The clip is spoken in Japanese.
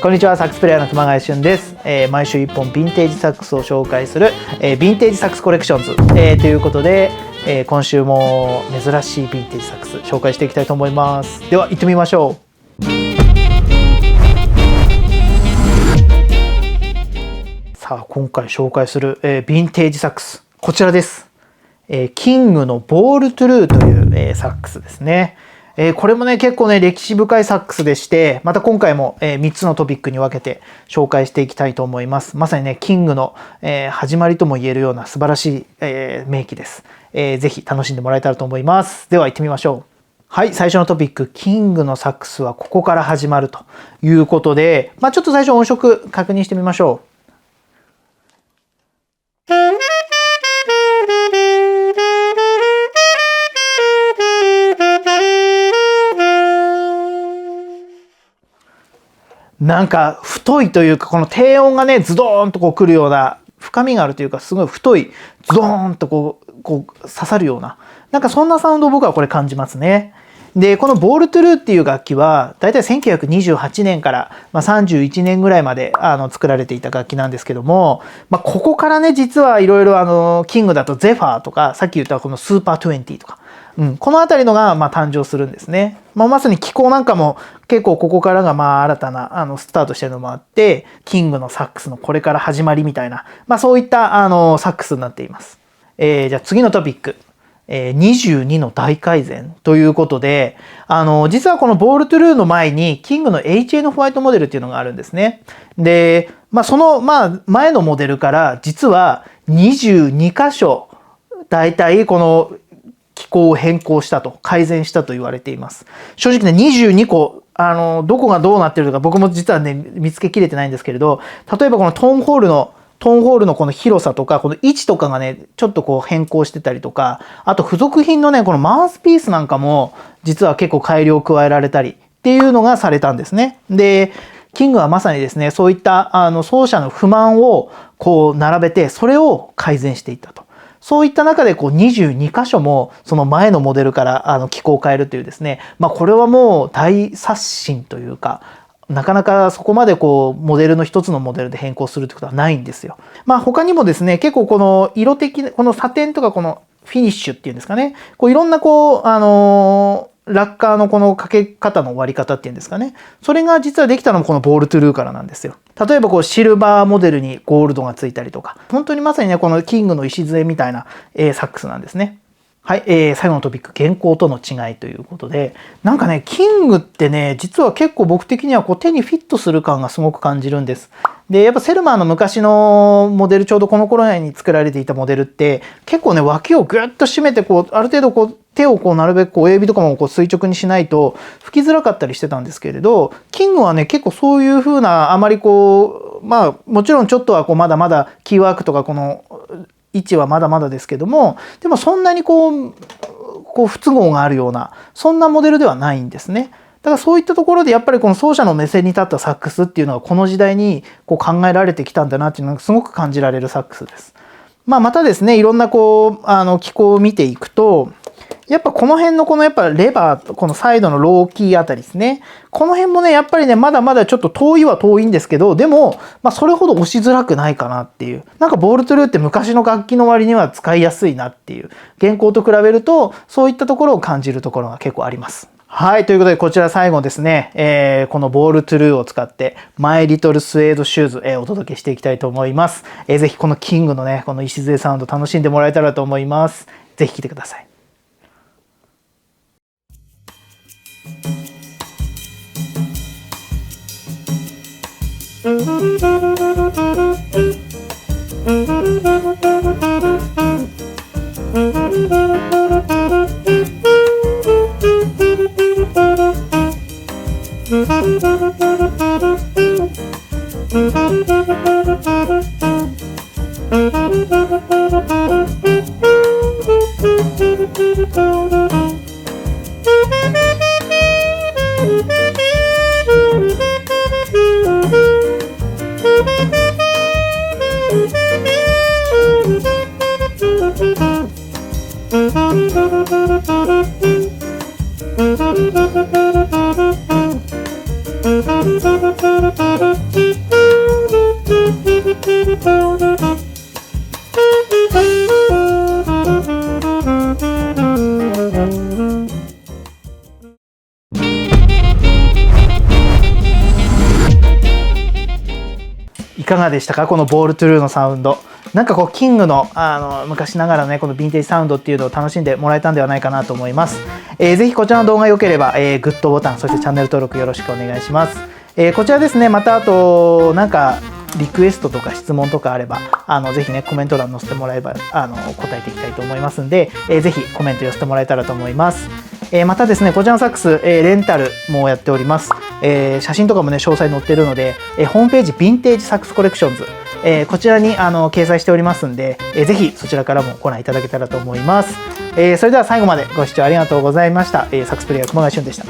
こんにちは、サックスプレイヤーの熊谷俊です。毎週1本ヴィンテージサックスを紹介する、ヴィンテージサックスコレクションズ、ということで、今週も珍しいヴィンテージサックス紹介していきたいと思います。では行ってみましょう。さあ、今回紹介する、ヴィンテージサックス、こちらです。キングのボールトゥルーという、サックスですね。これもね、結構ね、歴史深いサックスでして、また今回も、3つのトピックに分けて紹介していきたいと思います。まさにね、キングの、始まりとも言えるような素晴らしい、名機です。ぜひ楽しんでもらえたらと思います。では行ってみましょう。はい、最初のトピック、キングのサックスはここから始まるということで、ちょっと最初音色確認してみましょう。なんか太いというか、この低音がねズドーンとこう来るような深みがあるというか、すごい太いズドーンとこう刺さるような、なんかそんなサウンドを僕はこれ感じますね。でこのボールトゥルーっていう楽器はだいたい1928年から31年ぐらいまで作られていた楽器なんですけども、ここからね実はいろいろキングだとゼファーとか、さっき言ったこのスーパー20とか、この辺りのが誕生するんですね。まさに気候なんかも結構ここからが新たなスタートしてるのもあって、キングのサックスのこれから始まりみたいな、そういったサックスになっています。じゃあ次のトピック。22の大改善ということで、実はこのボールトゥルーの前にキングの HN ホワイトモデルっていうのがあるんですね。で、その前のモデルから実は22箇所大体この機構を変更したと、改善したと言われています。正直ね、22個どこがどうなってるのか僕も実はね見つけきれてないんですけれど、例えばこのトーンホールのこの広さとか、この位置とかがねちょっとこう変更してたりとか、あと付属品のねこのマウスピースなんかも実は結構改良を加えられたりっていうのがされたんですね。でキングはまさにですね、そういった奏者の不満をこう並べて、それを改善していったと。そういった中でこう22箇所もその前のモデルから機構を変えるというですね、これはもう大刷新というか、なかなかそこまでこうモデルの一つのモデルで変更するってことはないんですよ。他にもですね、結構この色的なこのサテンとかこのフィニッシュっていうんですかね、こういろんなこうラッカーのこのかけ方の割り方っていうんですかね、それが実はできたのもこのボールトゥルーからなんですよ。例えばこうシルバーモデルにゴールドがついたりとか、本当にまさにねこのキングの礎みたいなサックスなんですね。はい、最後のトピック、現行との違いということで、なんかねキングってね実は結構僕的にはこう手にフィットする感がすごく感じるんです。でやっぱセルマーの昔のモデル、ちょうどこの頃に作られていたモデルって結構ね脇をぐっと締めて、こうある程度こう手をこうなるべくこう親指とかもこう垂直にしないと吹きづらかったりしてたんですけれど、キングはね結構そういう風な、あまりこうもちろんちょっとはこうまだまだキーワークとかこの位置はまだまだですけども、でもそんなにこう不都合があるようなそんなモデルではないんですね。だからそういったところでやっぱりこの奏者の目線に立ったサックスっていうのがこの時代にこう考えられてきたんだなっていうのがすごく感じられるサックスです。またですね、いろんなこう機構を見ていくと、やっぱこの辺のこのやっぱレバー、このサイドのローキーあたりですね、この辺もねやっぱりねまだまだちょっと遠いは遠いんですけど、でもそれほど押しづらくないかなっていう、なんかボールトゥルーって昔の楽器の割には使いやすいなっていう、現行と比べるとそういったところを感じるところが結構あります。はい、ということでこちら最後ですね、このボールトゥルーを使ってマイリトルスウェードシューズ、お届けしていきたいと思います。ぜひこのキングのねこの礎サウンド楽しんでもらえたらと思います。ぜひ聴いてください。いかがでしたか、このボールトゥルーのサウンド。なんかこうキングの、昔ながらねこのヴィンテージサウンドっていうのを楽しんでもらえたんではないかなと思います。ぜひこちらの動画良ければ、グッドボタン、そしてチャンネル登録よろしくお願いします。こちらですね、またあとなんかリクエストとか質問とかあればぜひねコメント欄載せてもらえば答えていきたいと思いますんで、ぜひコメント寄せてもらえたらと思います。またですね、こちらのサックス、レンタルもやっております。写真とかもね詳細載ってるので、ホームページヴィンテージサックスコレクションズ、こちらに掲載しておりますんで、ぜひそちらからもご覧いただけたらと思います。それでは最後までご視聴ありがとうございました。サックスプレイヤー熊谷俊でした。